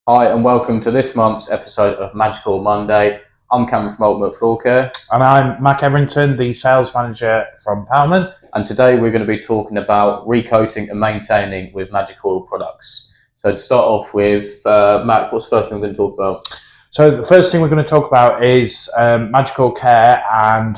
Hi and welcome to this month's episode of Magical Monday. I'm Cameron from Ultimate Floor Care. And I'm Mac Everington, the sales manager from Pallmann. And today we're going to be talking about recoating and maintaining with Magic Oil products. So to start off with, Mac, what's the first thing we're going to talk about? So the first thing we're going to talk about is Magical Care and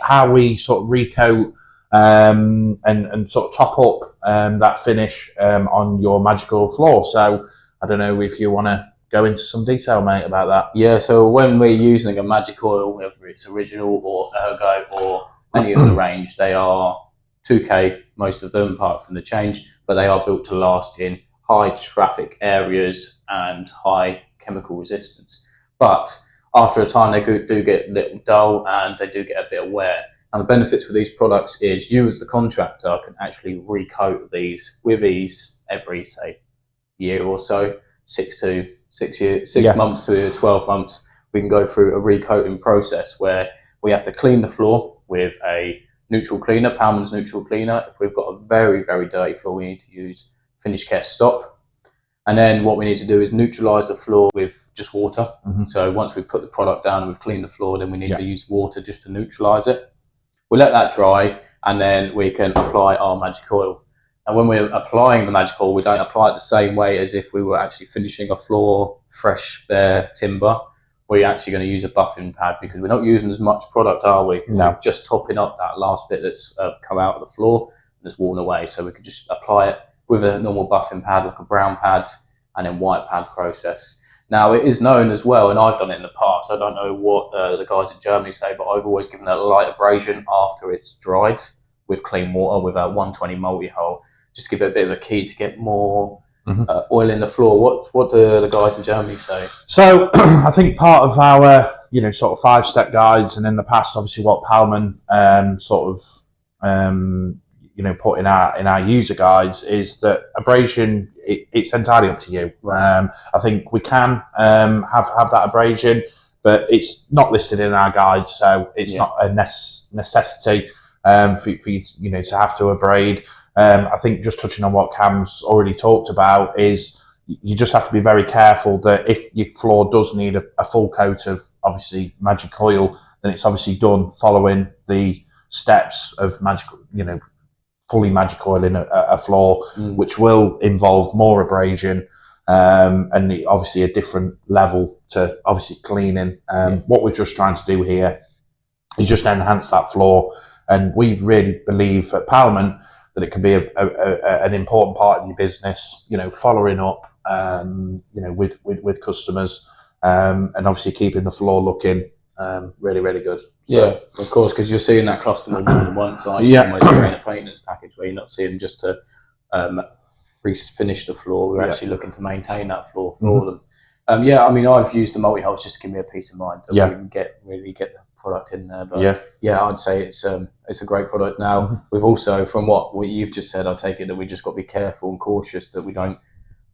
how we sort of recoat and sort of top up that finish on your magical floor. So I don't know if you want to go into some detail, mate, about that. Yeah, so when we're using a Magic Oil, whether it's original or Ergo or any of the range, they are 2K, most of them, apart from the change, but they are built to last in high traffic areas and high chemical resistance. But after a time, they do get a little dull and they do get a bit of wear. And the benefits with these products is you as the contractor can actually recoat these with ease every, say, year or so, 6 months to 12 months. We can go through a recoating process where we have to clean the floor with a neutral cleaner, Pallmann's neutral cleaner. If we've got a very, very dirty floor, we need to use Finish Care Stop. And then what we need to do is neutralise the floor with just water. So once we've put the product down and we've cleaned the floor, then we need to use water just to neutralise it. We let that dry and then we can apply our Magic Oil. And when we're applying the Magic Oil, we don't apply it the same way as if we were actually finishing a floor, fresh, bare timber. We're actually going to use a buffing pad because we're not using as much product, are we? No. We're just topping up that last bit that's come out of the floor and it's worn away. So we could just apply it with a normal buffing pad, like a brown pad, and then white pad process. Now, it is known as well, and I've done it in the past, I don't know what the guys in Germany say, but I've always given a light abrasion after it's dried with clean water, with a 120 multi-hole. Just give it a bit of a key to get more oil in the floor. What do the guys in Germany say? So I think part of our, sort of 5-step guides, and in the past, obviously, what Pallmann put in our user guides is that abrasion, it's entirely up to you. I think we can have that abrasion, but it's not listed in our guide, so it's not a necessity for you to have to abrade. I think just touching on what Cam's already talked about is you just have to be very careful that if your floor does need a full coat of obviously Magic Oil, then it's obviously done following the steps of fully Magic Oil in a floor, which will involve more abrasion and obviously a different level to obviously cleaning. What we're just trying to do here is just enhance that floor, and we really believe at Pallmann that it can be an important part of your business, following up, with customers, and obviously keeping the floor looking really, really good. Yeah, of course, because you're seeing that customer more than once, aren't you? Yeah. Almost like a maintenance package where you're not seeing just to finish the floor. We're actually looking to maintain that floor for them. I've used the multi-holes just to give me a peace of mind that we can really get the product in there. But I'd say it's a great product. Now, we've also, from what you've just said, I take it that we just got to be careful and cautious that we don't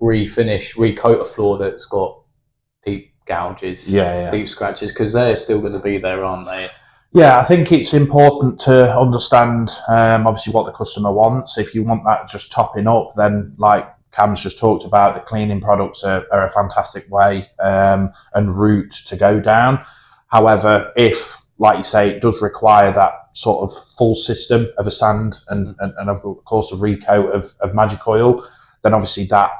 recoat a floor that's got deep gouges, deep scratches, because they're still going to be there, aren't they? Yeah, I think it's important to understand obviously what the customer wants. If you want that just topping up, then like Cam's just talked about, the cleaning products are a fantastic way and route to go down. However, if, like you say, it does require that sort of full system of a sand and of course a recoat of Magic Oil, then obviously that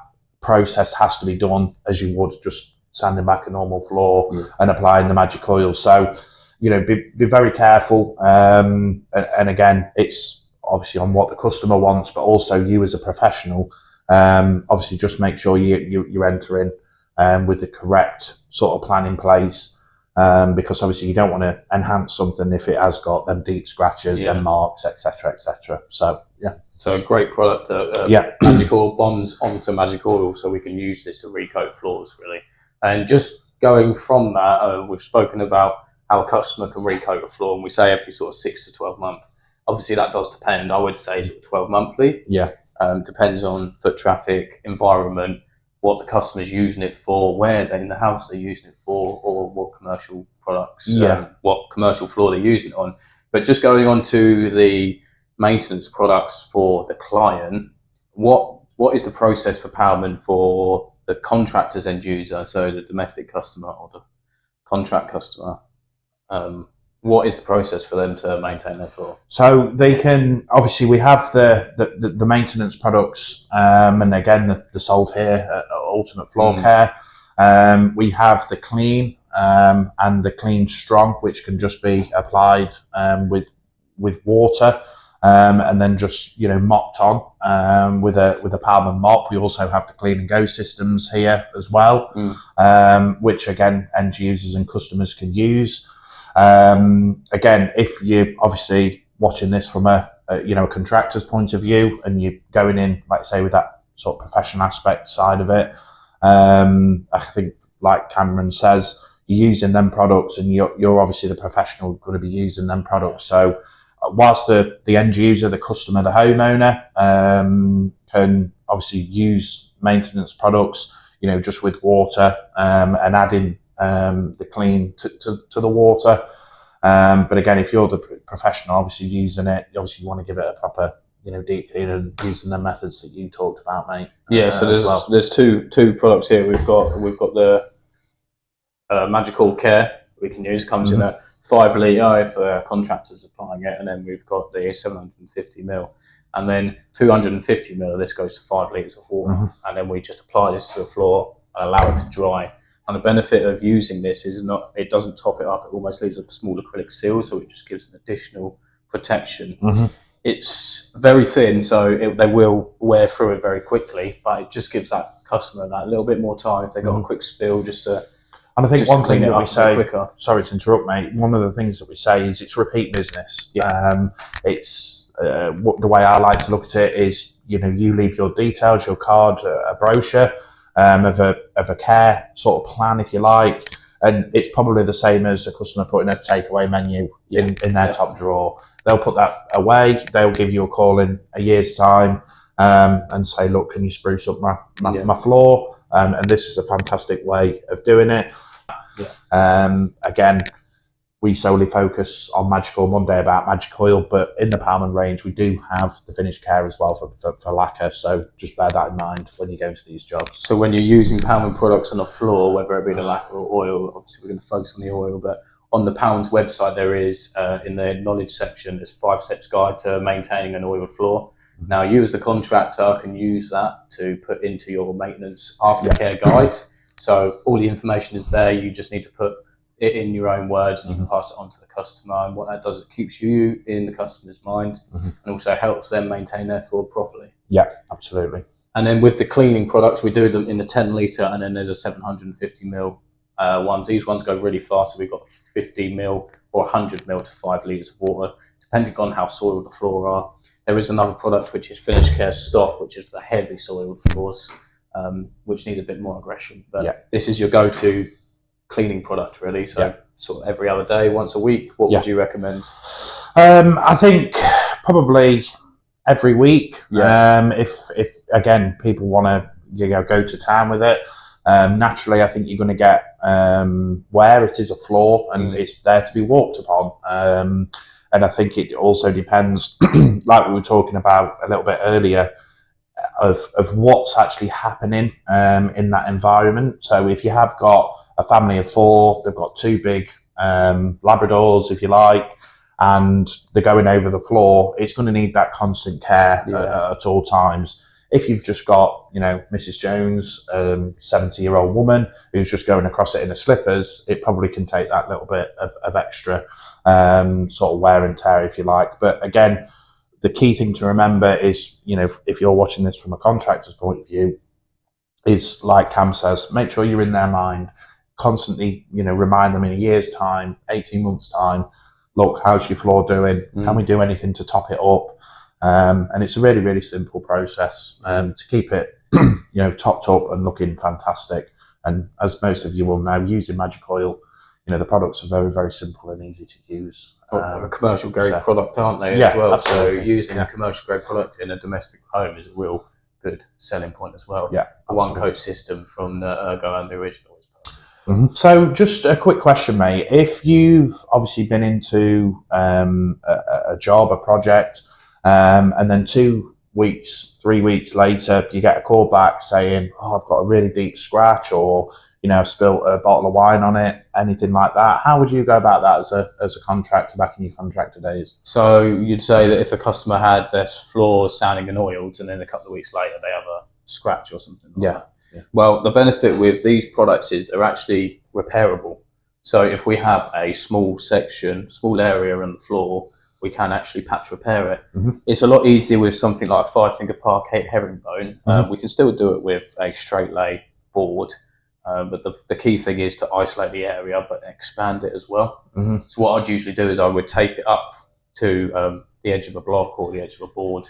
process has to be done as you would just sanding back a normal floor and applying the Magic Oil. So, be very careful. And again, it's obviously on what the customer wants, but also you as a professional, obviously just make sure you're entering with the correct sort of plan in place. Because obviously you don't want to enhance something if it has got them deep scratches, them marks, etc., etc. So so a great product. Magic Oil bonds onto Magic Oil, so we can use this to recoat floors really. And just going from that, we've spoken about how a customer can recoat a floor, and we say every sort of 6 to 12 months. Obviously, that does depend. I would say sort of 12 monthly. Depends on foot traffic, environment, what the customer's using it for, where in the house they're using it for, or what commercial products, what commercial floor they're using it on. But just going on to the maintenance products for the client, what is the process for Pallmann for the contractor's end user, so the domestic customer or the contract customer, what is the process for them to maintain their floor? So they can, obviously we have the maintenance products, and again they're sold here at Ultimate Floor Care. We have the clean and the clean strong, which can just be applied with water, and then just mopped on with a Pallmann mop. We also have the clean and go systems here as well, which again end users and customers can use. Again, if you're obviously watching this from a contractor's point of view, and you're going in, like say, with that sort of professional aspect side of it, I think, like Cameron says, you're using them products, and you're obviously the professional going to be using them products. So whilst the end user, the customer, the homeowner can obviously use maintenance products, just with water and adding the clean to the water. But again, if you're the professional obviously using it, obviously you want to give it a proper deep clean and using the methods that you talked about, mate. Yeah, so there's two products here. We've got the Magical Care we can use. Comes in a 5 litre if a contractor's applying it, and then we've got the 750ml, and then 250ml of this goes to 5 litres of water, and then we just apply this to the floor and allow it to dry. And the benefit of using this is it doesn't top it up. It almost leaves a small acrylic seal, so it just gives an additional protection. It's very thin, so they will wear through it very quickly, but it just gives that customer that little bit more time if they've got a quick spill, just to. And I think one thing that we say, quicker. Sorry to interrupt, mate, one of the things that we say is it's repeat business. It's the way I like to look at it is, you leave your details, your card, a brochure of a care sort of plan, if you like, and it's probably the same as a customer putting a takeaway menu in their top drawer. They'll put that away, they'll give you a call in a year's time and say, look, can you spruce up my floor? And this is a fantastic way of doing it. Again, we solely focus on Magic Oil Monday about Magic Oil, but in the Pallmann range, we do have the finish care as well for lacquer. So just bear that in mind when you go into these jobs. So when you're using Pallmann products on the floor, whether it be the lacquer or oil, obviously we're going to focus on the oil, but on the Pallmann's website, there is, in the knowledge section, there's 5 steps guide to maintaining an oiled floor. Now, you as the contractor can use that to put into your maintenance aftercare guide. So all the information is there. You just need to put it in your own words, and you can pass it on to the customer. And what that does, it keeps you in the customer's mind, and also helps them maintain their floor properly. Yeah, absolutely. And then with the cleaning products, we do them in the 10 litre, and then there's a 750ml ones. These ones go really fast. So we've got 50ml or 100ml to 5 litres of water, depending on how soiled the floor are. There is another product which is Finish Care Stock, which is for heavy soiled floors, which need a bit more aggression. But this is your go-to cleaning product, really. So sort of every other day, once a week. What would you recommend? I think probably every week. If again people want to go to town with it. Naturally, I think you're going to get where it is a floor and it's there to be walked upon. And I think it also depends, like we were talking about a little bit earlier, of what's actually happening in that environment. So if you have got a family of 4, they've got 2 big Labradors, if you like, and they're going over the floor, it's going to need that constant care at all times. If you've just got, Mrs. Jones, 70-year-old woman who's just going across it in her slippers, it probably can take that little bit of extra sort of wear and tear, if you like. But again, the key thing to remember is, if you're watching this from a contractor's point of view, is like Cam says, make sure you're in their mind, constantly, remind them in a year's time, 18 months time, look, how's your floor doing? Can we do anything to top it up? And it's a really, really simple process to keep it, topped up and looking fantastic. And as most of you will know, using Magic Oil, the products are very, very simple and easy to use. A commercial grade product, aren't they, as well? Absolutely. So using a commercial grade product in a domestic home is a real good selling point as well. Yeah, a one coat system from the Ergo and the original. So just a quick question, mate. If you've obviously been into a job, a project, and then 2 weeks, 3 weeks later, you get a call back saying, "Oh, I've got a really deep scratch," or I've spilt a bottle of wine on it, anything like that. How would you go about that as a contractor back in your contractor days? So you'd say that if a customer had their floors sanding and oiled, and then a couple of weeks later they have a scratch or something like that. Yeah. Well, the benefit with these products is they're actually repairable. So if we have a small area on the floor, we can actually patch repair it. It's a lot easier with something like a 5-finger parquet herringbone. We can still do it with a straight lay board, but the key thing is to isolate the area but expand it as well. So what I'd usually do is I would tape it up to the edge of a block or the edge of a board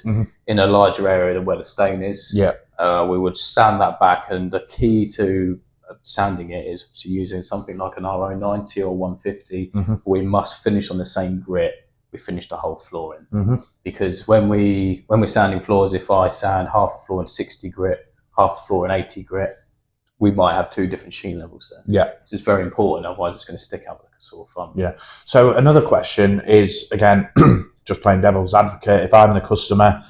in a larger area than where the stain is. We would sand that back, and the key to sanding it is using something like an RO90 or 150. We must finish on the same grit we finish the whole floor in, because when we're sanding floors, if I sand half a floor in 60 grit, half a floor in 80 grit, we might have 2 different sheen levels there. So it's very important, otherwise it's going to stick out like a sore thumb. So another question is, again, just playing devil's advocate, if I'm the customer,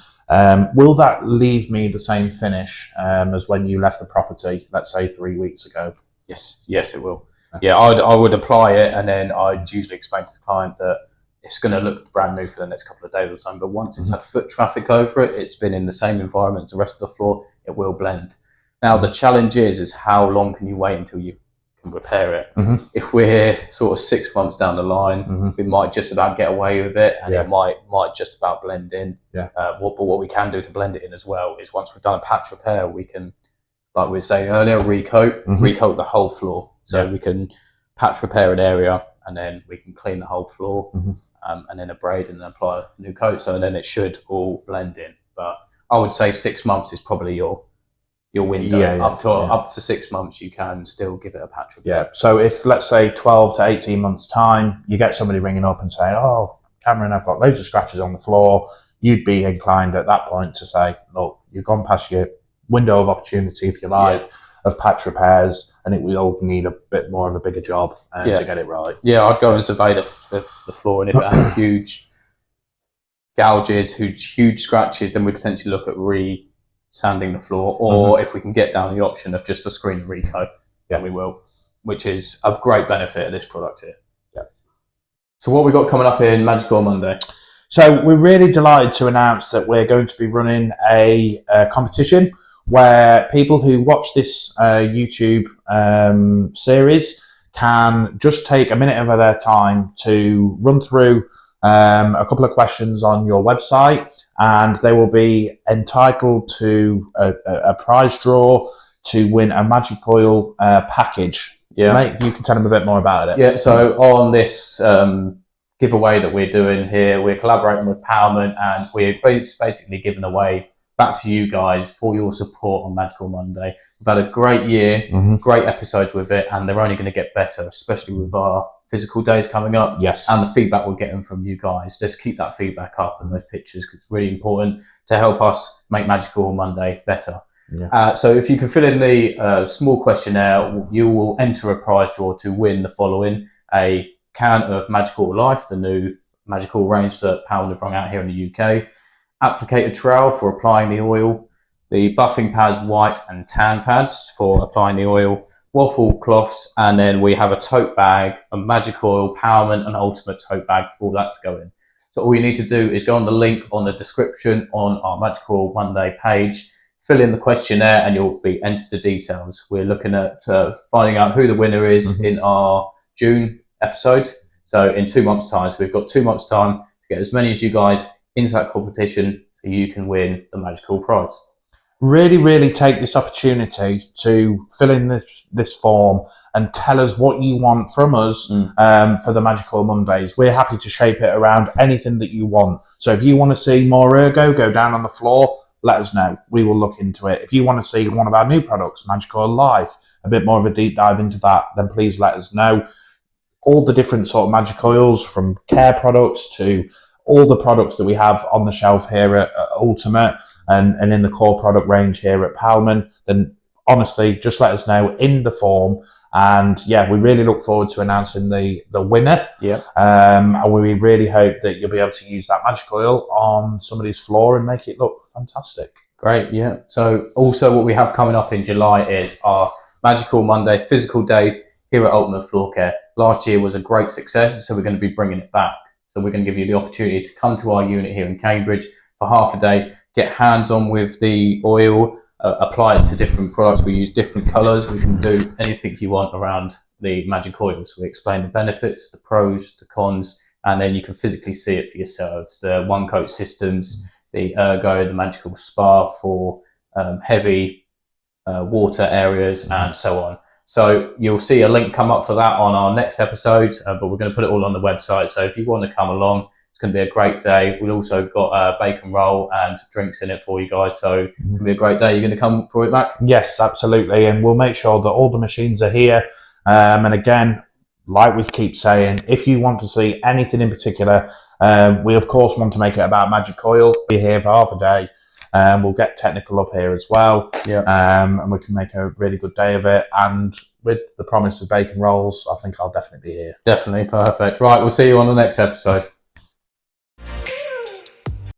will that leave me the same finish as when you left the property, let's say 3 weeks ago? Yes, it will. I would apply it, and then I'd usually explain to the client that it's going to look brand new for the next couple of days or something, but once it's had foot traffic over it, it's been in the same environment as the rest of the floor, it will blend. Now, the challenge is how long can you wait until you can repair it? If we're sort of 6 months down the line, we might just about get away with it, and it might just about blend in. But what we can do to blend it in as well is, once we've done a patch repair, we can, like we were saying earlier, recoat the whole floor. So we can patch repair an area, and then we can clean the whole floor, and then abrade and then apply a new coat. So then it should all blend in. But I would say 6 months is probably your window. Up to 6 months, you can still give it a patch repair. So if, let's say, 12 to 18 months time, you get somebody ringing up and saying, "Oh, Cameron, I've got loads of scratches on the floor," you'd be inclined at that point to say, "Look, you've gone past your window of opportunity, if you like, of patch repairs, and it will need a bit more of a bigger job to get it right." I'd go and survey the floor, and if it had huge gouges, huge scratches, then we'd potentially look at sanding the floor, or if we can get down the option of just a screen recoat, then we will, which is a great benefit of this product here. So what we got coming up in Magical Monday? So we're really delighted to announce that we're going to be running a competition where people who watch this YouTube series can just take a minute of their time to run through a couple of questions on your website, and they will be entitled to a prize draw to win a Magic Oil package. Mate, you can tell them a bit more about it. So on this giveaway that we're doing here, we're collaborating with Pallmann, and we're basically giving away back to you guys for your support on Magical Monday. We've had a great year, great episodes with it, and they're only going to get better, especially with our physical days coming up. And the feedback we're getting from you guys. Just keep that feedback up and those pictures, because it's really important to help us make Magical Monday better. So if you can fill in the small questionnaire, you will enter a prize draw to win the following: a can of Magical Life, the new Magical range that Pallmann have brought out here in the UK, applicator trowel for applying the oil, the buffing pads, white and tan pads for applying the oil, waffle cloths, and then we have a tote bag, a Magic Oil, Pallmann, and Ultimate tote bag for all that to go in. So all you need to do is go on the link on the description on our Magical Monday page, fill in the questionnaire, and you'll be entered the details. We're looking at finding out who the winner is in our June episode. So in 2 months' time, so we've got 2 months' time to get as many as you guys into that competition so you can win the Magical prize. Really take this opportunity to fill in this form and tell us what you want from us for the Magical Mondays. We're happy to shape it around anything that you want. So if you want to see more ergo go down on the floor, let us know. We will look into it. If you want to see one of our new products, Magic Oil Life, a bit more of a deep dive into that, then please let us know. All the different sort of magic oils, from care products to all the products that we have on the shelf here at Ultimate and in the core product range here at Pallmann, then honestly, just let us know in the form, And yeah, we really look forward to announcing the winner. Yeah. And we really hope that you'll be able to use that magic oil on somebody's floor and make it look fantastic. Great, yeah. So also what we have coming up in July is our Magical Monday physical days here at Ultimate Floor Care. Last year was a great success, so we're going to be bringing it back. So we're going to give you the opportunity to come to our unit here in Cambridge for half a day, get hands-on with the oil, apply it to different products. We use different colours. We can do anything you want around the magic oil. So we explain the benefits, the pros, the cons, and then you can physically see it for yourselves. The one coat systems, the Ergo, the magical spa for heavy water areas, and so on. So you'll see a link come up for that on our next episode, but we're going to put it all on the website. So if you want to come along, it's going to be a great day. We've also got a bacon roll and drinks in it for you guys. So it's going to be a great day. You're going to come for it, Mac? Yes, absolutely. And we'll make sure that all the machines are here. And again, like we keep saying, if you want to see anything in particular, we of course want to make it about magic oil. We're here for half a day. We'll get technical up here as well. Yeah. And we can make a really good day of it. And with the promise of bacon rolls, I think I'll definitely be here. Definitely. Perfect. Right. We'll see you on the next episode.